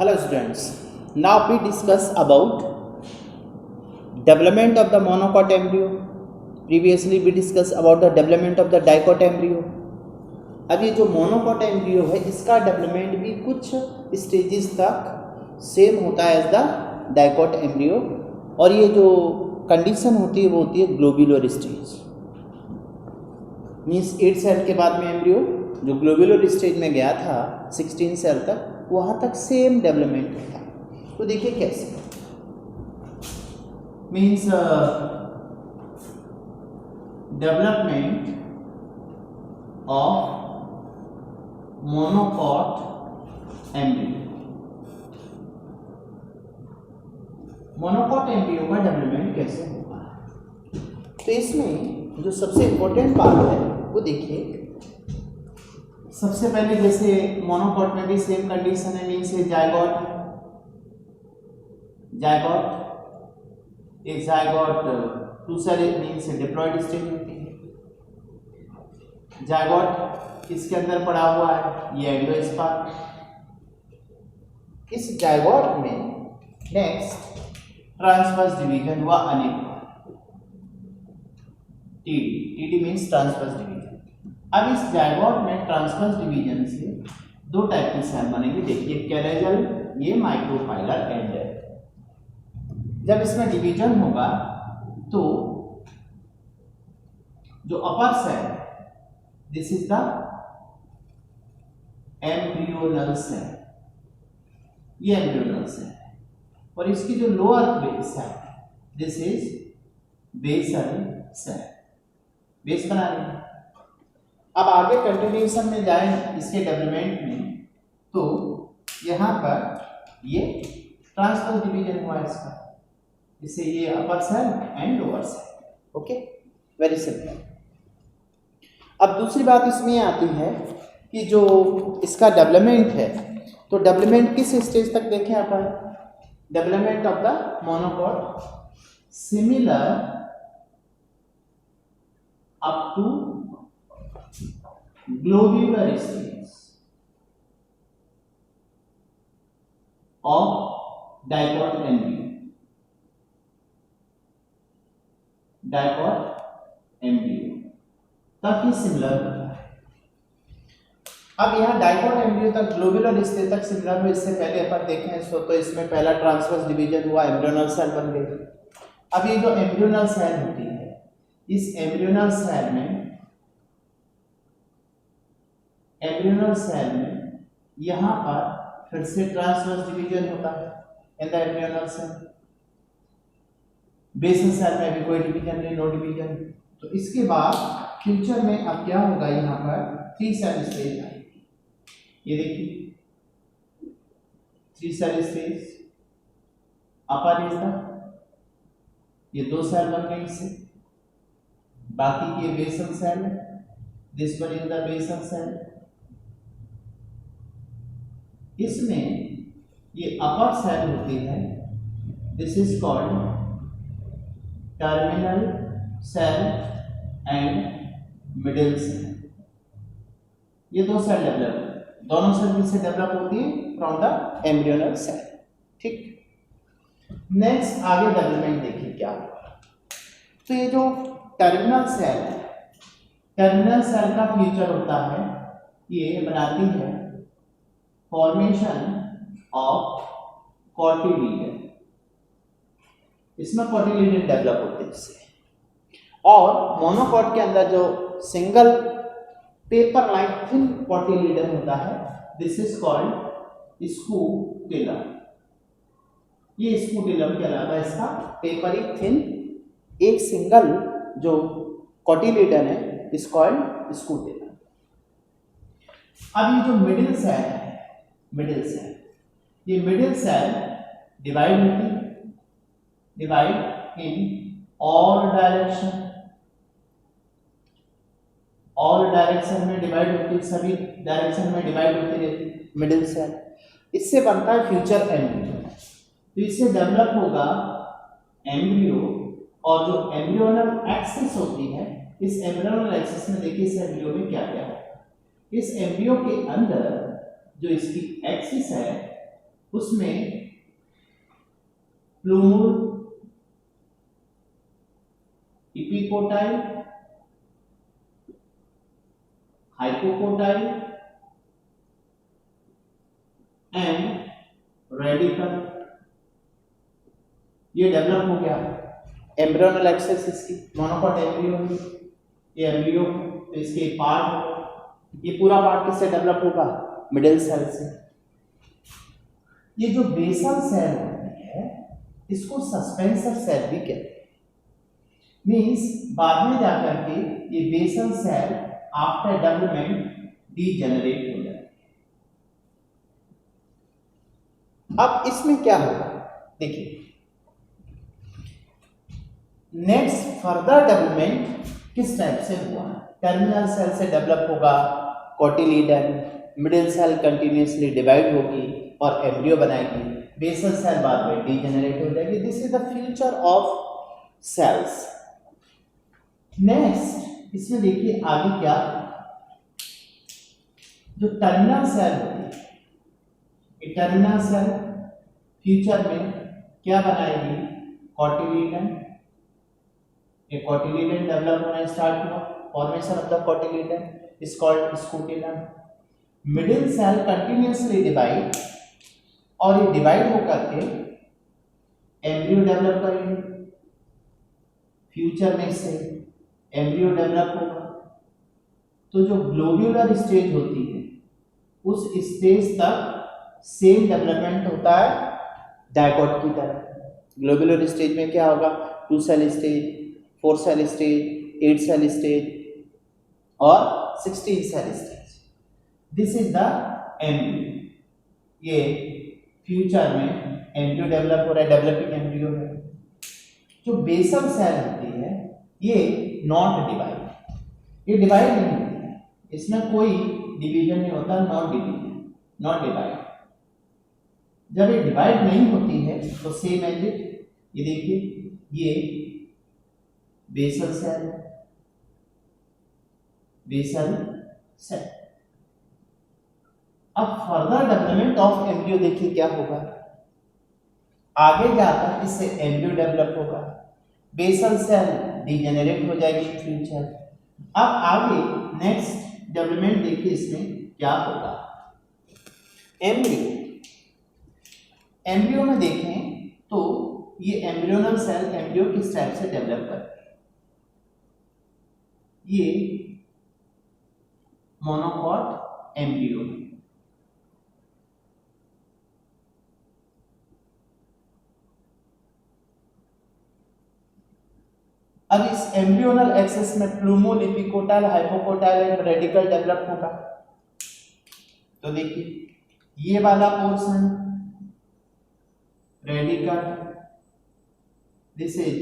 Hello students, now we discuss about development of the monocot embryo. Previously we discussed about the development of the dicot embryo. अब ये जो monocot embryo है इसका development भी कुछ stages तक same होता है एज द डाइकॉट एम्ब्रियो, और ये जो कंडीशन होती है वो होती है ग्लोब्यूलर स्टेज। मीन्स 8 सेल के बाद में एम्ब्रियो जो ग्लोब्यूलर स्टेज में गया था 16 सेल तक, वहाँ तक सेम डेवलपमेंट होता है। तो देखिए कैसे, means development of monocot embryo. Monocot embryo का डेवलपमेंट कैसे होगा, तो इसमें जो सबसे इम्पोर्टेंट बात है वो देखिए। सबसे पहले जैसे मोनोकॉट में भी सेम कंडीशन है, मीन्स जायगॉट एक zygote two cell means diploid stage होती है। जायगॉट इसके अंदर पड़ा हुआ है ये एंडोस्पर्म। इस जायगॉट में नेक्स्ट ट्रांसवर्स डिवीजन हुआ अनेक टीडी मीन्स ट्रांसवर्स डिवीजन। अब इस जायगॉट में ट्रांसवर्स डिवीजन से दो टाइप के सेल बनेंगे। देखिए कैरेजल, ये माइक्रोफाइलर एंड है। जब इसमें डिवीजन होगा तो जो upper cell this is the embryonal cell, ये एम्ब्रियोनल सेल है, और इसकी जो लोअर बेस है this is basal cell. Base बना रहे हैं। अब आगे कंटिन्यूएशन में जाए इसके डेवलपमेंट में, तो यहाँ पर ये ट्रांसवर्स डिवीजन हुआ इसका, इससे ये upper cell and lower cell. Okay, very simple. अब दूसरी बात इसमें आती है कि जो इसका डेवलपमेंट है, तो डेवलपमेंट किस स्टेज तक देखें अपन, development of the monocot similar up to globular stage of dicot embryo. Dicot embryo तक ही सिमिलर होता है। अब यहाँ डाइकॉट एम्ब्रियो तक ग्लोब्यूलर स्टेज तक सिमिलर हो, इससे पहले अपन देखें इसको, तो इसमें पहला ट्रांसवर्स डिवीजन हुआ, एम्ब्रियोनल सेल बन गई। अब ये जो एम्ब्रियोनल सेल होती है, इस एम्ब्रियोनल सेल में यहाँ पर फिर से ट्रांसवर्स डिवीजन होता है in the embryonal cell. Basal cell में भी कोई डिवीजन नहीं, नो डिवीजन। तो इसके बाद फ्यूचर में अब क्या होगा, यहाँ पर 3 सेल स्टेज आएगी। ये देखिए 3 cell stage, upper is the, ये 2 सेल बन गए इससे, बाकी के basal cell, this one is the basal cell. इसमें ये अपर सेल होती है, this is called terminal cell and middle cell. ये 2 सेल डेवलप, दोनों सेल किससे डेवलप होती है, फ्रॉम द एम्ब्रियोनल सेल। ठीक, नेक्स्ट आगे डेवलपमेंट देखिए क्या होगा। तो ये जो टर्मिनल सेल है, टर्मिनल सेल का फीचर होता है, ये बनाती है फॉर्मेशन ऑफ कॉटिलीडन। इसमें कॉटिलीडन डेवलप होते हैं इससे। और मोनोकॉट के अंदर जो single paper like thin cotyledon होता है, दिस इज कॉल्ड स्कूटेलम। ये स्कूटेलम कहलाता है, इसका पेपरी थिन एक सिंगल जो कॉटिलीडन है इज कॉल्ड स्कूटेलम। अब ये जो मिडिल सेल है, ये मिडिल सेल डिवाइड होती है, डिवाइड इन ऑल डायरेक्शन में डिवाइड होती है, सभी डायरेक्शन में डिवाइड होती रहती मिडिल सेल। इससे बनता है फ्यूचर एम्ब्रियो। तो इससे डेवलप होगा एम्ब्रियो, और जो एम्ब्रियोनल एक्सिस होती है, इस एम्ब्रियोनल एक्सिस में देखिए इस एम्ब्रियो में क्या क्या है। इस एम्ब्रियो के अंदर जो इसकी एक्सिस है उसमें plumule, epicotyl, hypocotyl and radical, ये डेवलप हो गया। एम्ब्रियोनल एक्सेस इसकी मोनोकॉट एम्ब्रियो, ये एम्ब्रियो, तो इसके पार्ट होगा, ये पूरा पार्ट किससे डेवलप होगा? मिडिल सेल से। ये जो बेसल सेल होती है इसको सस्पेंसर सेल भी कहते हैं। मींस बाद में जाकर के ये basal cell after development degenerate हो जाती है। अब इसमें क्या होगा देखिए, नेक्स्ट फर्दर डेवलपमेंट किस टाइप से हुआ है? टर्मिनल सेल से डेवलप होगा cotyledon, middle cell continuously divide होगी और एम्ब्रियो बनाएगी, बेसल सेल बाद में डीजेनरेट हो जाएगी। This is the future of cells. Next इसमें देखिए आगे क्या, जो टर्मिनल सेल होती है, ये टर्मिनल सेल फ्यूचर में क्या बनाएगी? कोटिलीडन। ये कोटिलीडन डेवलप होना स्टार्ट हुआ, formation of the cotyledon is called scutellum. Middle cell continuously divide और ये डिवाइड होकर के एम्ब्रियो डेवलप करेंगे। फ्यूचर में से एम्ब्रियो डेवलप होगा, तो जो ग्लोब्यूलर स्टेज होती है उस स्टेज तक सेम डेवलपमेंट होता है डायकॉट की तरह। ग्लोब्यूलर स्टेज में क्या होगा? 2 cell stage, 4 cell stage, 8 cell stage और 16 cell stage. This is the embryo. ये फ्यूचर में एम्ब्रियो डेवलप हो रहा है, डेवलपिंग एम्ब्रियो है। जो बेसल सेल होती है ये नॉट डिवाइड, ये डिवाइड नहीं होती है, इसमें कोई डिवीजन नहीं होता, नॉट डिवीजन, नॉट डिवाइड। जब ये डिवाइड नहीं होती है तो सेम एज इट, ये देखिए ये बेसल सेल, बेसल सेल। अब फर्दर डेवलपमेंट ऑफ एम्ब्रियो देखिए क्या होगा, आगे जाकर इससे एम्ब्रियो डेवलप होगा, बेसल सेल डीजेनरेट हो जाएगी फ्यूचर। अब आगे नेक्स्ट डेवलपमेंट देखिए इसमें क्या होगा। एम्ब्रियो, एम्ब्रियो में देखें तो ये एम्ब्रियोनल सेल एम्ब्रियो किस टाइप से डेवलप करते हैं? ये मोनोकॉट एम्ब्रियो, अब इस एम्ब्रियोनल एक्सेस में plumule, epicotyl, hypocotyl and radicle develop होगा। तो देखिए ये वाला portion radicle, this is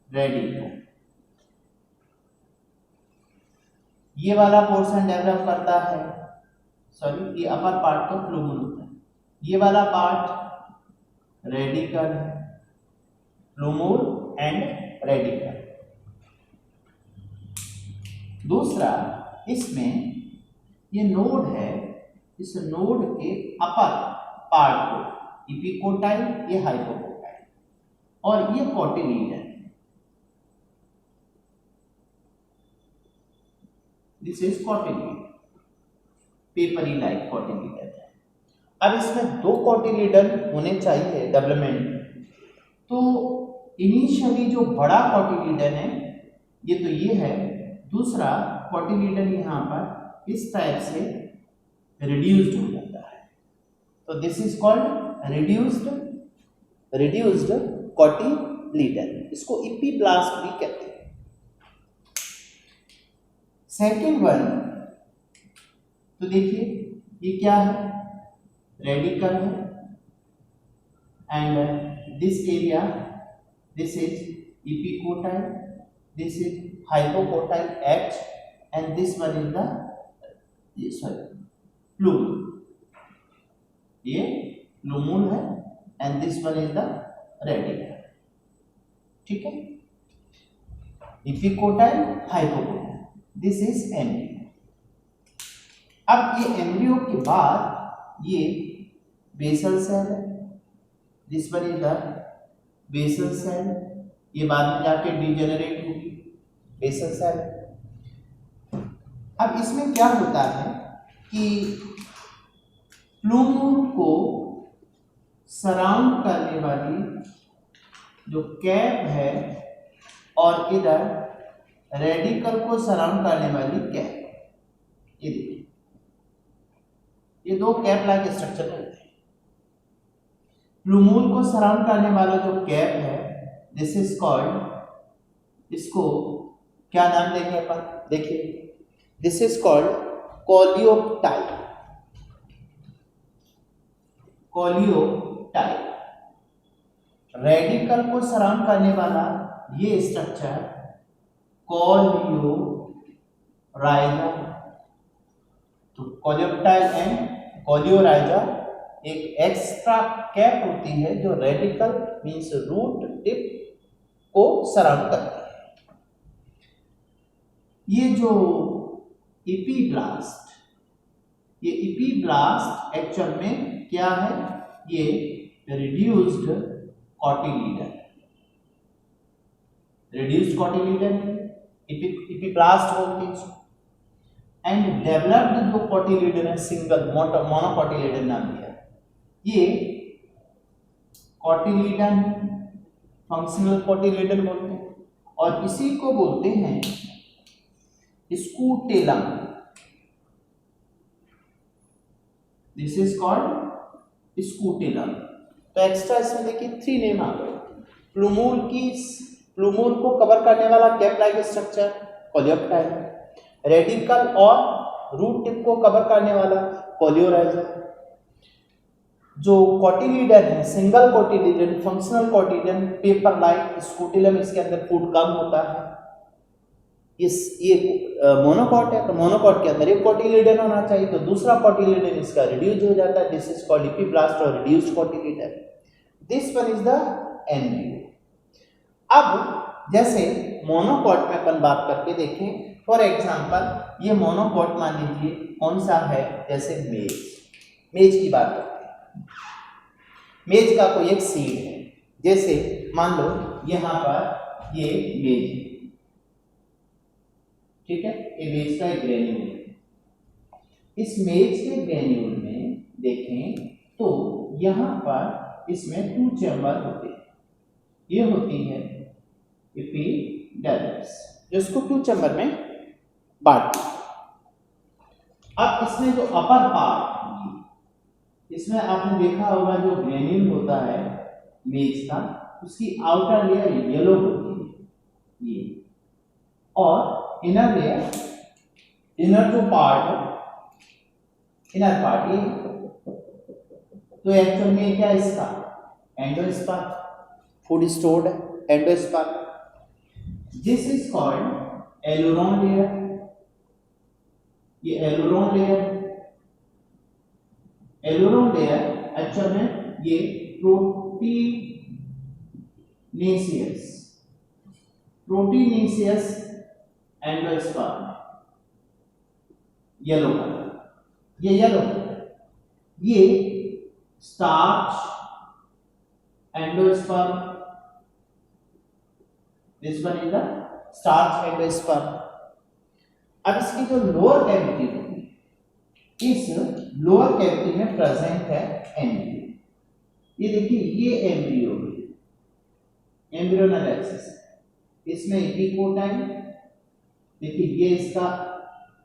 radicle, ये वाला पोर्शन डेवलप करता है, सॉरी ये अपर पार्ट तो प्लूमोल होता है, ये वाला पार्ट रेडिकल है, प्लूमोल एंड रेडिकल। दूसरा इसमें ये नोड है, इस नोड के अपर पार्ट को इपिकोटाइल, ये हाइपोकोटाइल और ये कोटिलीडन, दिस इज कोटिलीडन, पेपरी लाइक कोटिलीडन। अब इसमें 2 कोटिलीडन होने चाहिए डेवलपमेंट। तो इनिशियली जो बड़ा कोटिलीडन है ये तो ये है, दूसरा कोटिलीडन यहाँ पर इस टाइप से रिड्यूस्ड हो जाता है, तो दिस इज कॉल्ड रिड्यूस्ड कोटिलीडन, इसको इपिब्लास्ट भी कहते हैं। सेकेंड वन तो देखिए ये क्या है, रेडिकल है and this area, this is epicotyl, this is hypocotyl H and this one is the plumule, ये plumule है and this one is the radical, ठीक है, epicotyl, hypocotyl, this is embryo। अब ये एम्ब्रियो के बाद ये basal cell, this one is the basal cell, ये बाद में जाके डिजेनरेट होगी बेसल सेल। अब इसमें क्या होता है कि फ्लूमूल को सराउंड करने वाली जो कैप है और इधर रेडिकल को सराउंड करने वाली कैप, ये देखिए ये दो कैप लाइक स्ट्रक्चर होते हैं। फ्लूमूल को सराउंड करने वाला जो कैप है दिस इज कॉल्ड, इसको क्या नाम देंगे अपन, देखिए दिस इज कॉल्ड कोलियोटाइल, कोलियोटाइल। रेडिकल को सराउंड करने वाला ये स्ट्रक्चर कोलियोराइजा। तो कोलियोटाइल एंड कोलियोराइजा एक एक्स्ट्रा कैप होती है जो रेडिकल मींस रूट टिप को सराउंड करती है। ये जो इपीब्लास्ट, ये इपीब्लास्ट एक्चुअल में क्या है, ये reduced cotyledon, reduced cotyledon epiblast बोलते हैं इसको। एंड डेवलप्ड जो कॉटिलीडन है सिंगल मोनोकॉटिलीडन नाम दिया, ये कॉटिलीडन फंक्शनल कॉटिलीडन बोलते हैं। और इसी को बोलते हैं scutellum, this is called scutellum. तो एक्स्ट्रा इसमें देखिए 3 नेम आ गए। फ्लूमूल को कवर करने वाला cap like structure coleoptile, radical और रूट टिप को कवर करने वाला कोलियोराइजा, जो कॉटिलीडन है single cotyledon functional cotyledon paper like scutellum, इसके अंदर फूड कम होता है। ये मोनोकॉट है तो मोनोकॉट के अंदर एक कॉटिलीडन होना चाहिए, तो दूसरा कॉटिलीडन इसका रिड्यूस हो जाता है, दिस इज कॉल्ड इपीब्लास्ट और reduced cotyledon. This one is the embryo. अब जैसे मोनोकॉट में अपन बात करके देखें, फॉर एग्जांपल ये मोनोकॉट मान लीजिए कौन सा है, जैसे मेज की बात करते हैं। मेज का कोई एक सीड है, जैसे मान लो यहाँ पर ये मेज है, ठीक है, ये मेज का एक ग्रेन्यूल है। इस मेज के ग्रेन्यूल में देखें तो यहाँ पर इसमें 2 चैम्बर होते हैं, ये होती है एपिडर्मिस, जिसको 2 चैम्बर में बांट। अब इसमें जो अपर पार्ट, इसमें आपने देखा होगा जो ग्रेन्यूल होता है मेज का, उसकी आउटर लेयर येलो होती है ये, और इनर लेयर, इनर जो पार्ट है, इनर पार्ट ये, तो एक्चुअल में क्या है इसका endosperm, food stored endosperm. This is called aleurone layer, ये aleurone layer, aleurone layer actual में ये प्रोटीनेशियस एंडोस्पर्म, येलो कलर, ये येलो, ये starch endosperm, this one is the starch endosperm. अब इसकी जो लोअर कैविटी होगी, इस लोअर कैविटी में प्रेजेंट है एम्ब्रियो। ये देखिए ये एम्ब्रियो है, एम्ब्रियोनल एक्सिस है, इसमें एपिकोटाइल, देखिए ये इसका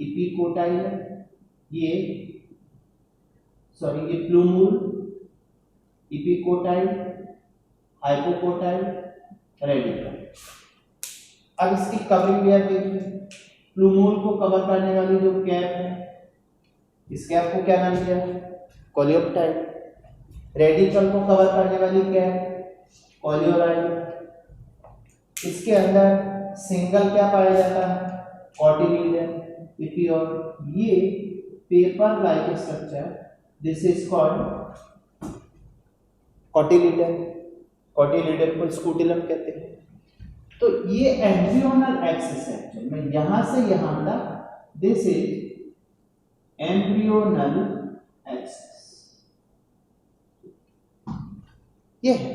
एपिकोटाइल है, ये प्लूमूल, एपिकोटाइल, हाइपोकोटाइल, रेडिकल। अब इसकी कवरिंग लेयर देखिए, प्लूमूल को कवर करने वाली जो कैप है, इस कैप को क्या नाम दिया, कोलियोप्टाइल। रेडिकल को कवर करने वाली कैप कोलियोराइजा। इसके अंदर सिंगल क्या पाया जाता है, कॉटिलीडन, इपियोल। ये paper like structure, this is called cotyledon, cotyledon को स्कूटेलम कहते हैं। तो ये एम्ब्रियोनल एक्सिस है, मैं यहां से यहां तक, दिस इज एम्ब्रियोनल एक्सिस। ये है,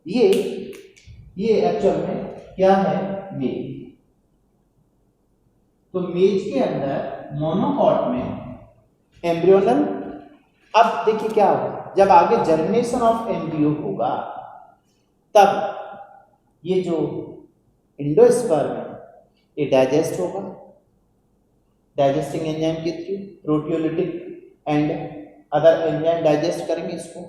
ये एक्चुअल में क्या है, मेज। तो मेज के अंदर मोनोकॉट में एम्ब्रियोनल, अब देखिए क्या होगा, जब आगे जर्मिनेशन ऑफ एम्ब्रियो होगा तब ये जो एंडोस्पर्म है ये डाइजेस्ट होगा, डाइजेस्टिंग एंजाइम के through, proteolytic and other enzyme digest करेंगे इसको,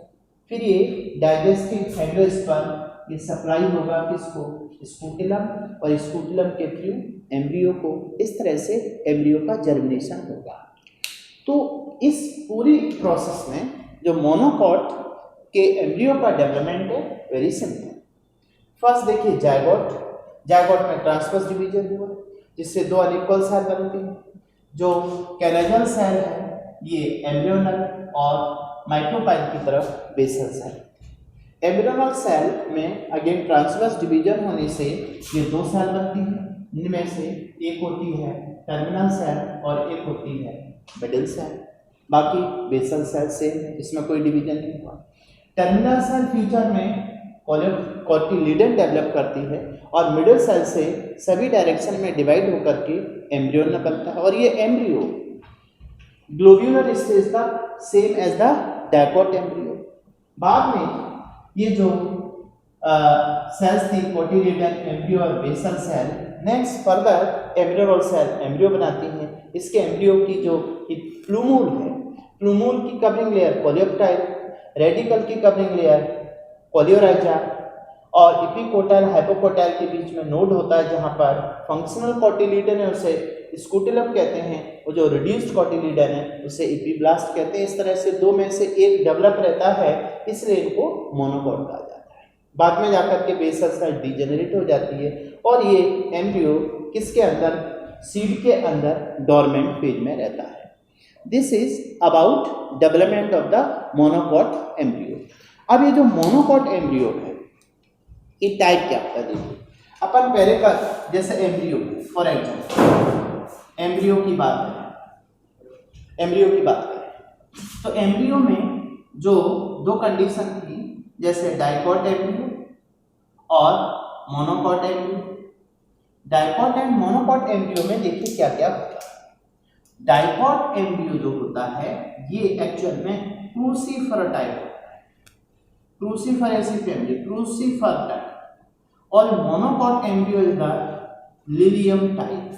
फिर ये डाइजेस्टिव एंडोस्पर्म ये सप्लाई होगा किसको, स्कूटिलम, और स्कूटिलम के थ्रू एम्ब्रियो को, इस तरह से एम्ब्रियो का जर्मिनेशन होगा। तो इस पूरी प्रोसेस में जो मोनोकॉट के एम्ब्रियो का डेवलपमेंट है वेरी सिंपल। फर्स्ट देखिए जायगोट, जायगोट में ट्रांसवर्स डिवीजन हुआ जिससे दो अनइक्वल सेल बनते हैं। जो कैनेजल सेल है ये एम्ब्रियोनल और माइक्रोपाइल की तरफ बेसल सेल। एम्ब्रियोनल सेल में अगेन ट्रांसवर्स डिवीजन होने से ये दो सेल बनती हैं, जिनमें से एक होती है टर्मिनल सेल और एक होती है मिडिल सेल। बाकी बेसल सेल सेम है, इसमें कोई डिवीजन नहीं हुआ। टर्मिनल सेल फ्यूचर में कोटिलिडन डेवलप करती है और मिडिल सेल से सभी डायरेक्शन में डिवाइड होकर के एम्ब्रियोन बनता है, और ये एम्ब्रियो ग्लोब्यूलर स्टेज था same as the dicot embryo. बाद में ये जो सेल्स थी कोटिलिडन, एम्ब्रियो और basal cell, next further embryonal cell embryo बनाती हैं। इसके एम्ब्रियो की जो प्लूमूल है, प्लूमूल की कवरिंग लेयर कोलियोप्टाइल, रेडिकल की कवरिंग लेयर कोलियोराइजा, और इपिकोटाइल हाइपोकोटाइल के बीच में नोड होता है जहां पर फंक्शनल कोटिलिडन है उसे स्कूटिलम कहते हैं, वो जो रिड्यूस्ड कोटिलिडन है उसे इपिब्लास्ट कहते हैं। इस तरह से दो में से एक डेवलप रहता है, इसलिए इनको मोनोकॉट कहा जाता है। बाद में जाकर के बेसल सेल डीजेनरेट हो जाती है और ये एम्ब्रियो किसके अंदर, सीड के अंदर डोरमेंट फेज में रहता है। This is about development of the monocot embryo. अब ये जो मोनोकॉट एम्ब्रियो है ये टाइप क्या होता है, देखिए अपन पहले का जैसे एम्ब्रियो, फॉर एग्जाम्पल एम्ब्रियो की बात करें, एम्ब्रियो की बात करें तो एम्ब्रियो में जो दो कंडीशन थी, जैसे डाइकोट एम्ब्रियो और monocot embryo. Dicot and monocot embryo में देखिए क्या क्या होता है। डाइकोट एम्ब्रियो जो होता है ये एक्चुअल में क्रूसीफर टाइप होता है, क्रूसीफर ऐसी फैमिली, क्रूसीफर टाइप, और monocot embryo is the lilium type,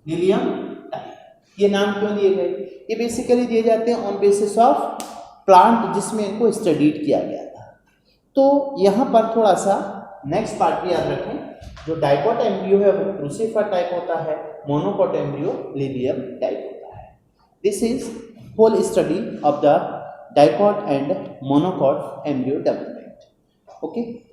lilium type. ये नाम क्यों दिए गए, ये बेसिकली दिए जाते हैं ऑन बेसिस ऑफ प्लांट जिसमें इनको स्टडीड किया गया था। तो यहाँ पर थोड़ा सा नेक्स्ट पार्ट भी याद रखें, जो डाइकोट एम्ब्रियो है वो क्रूसीफर टाइप होता है, मोनोकॉट एम्ब्रियो लिलियम टाइप होता है। This is whole study of the dicot and monocot embryo development. Okay.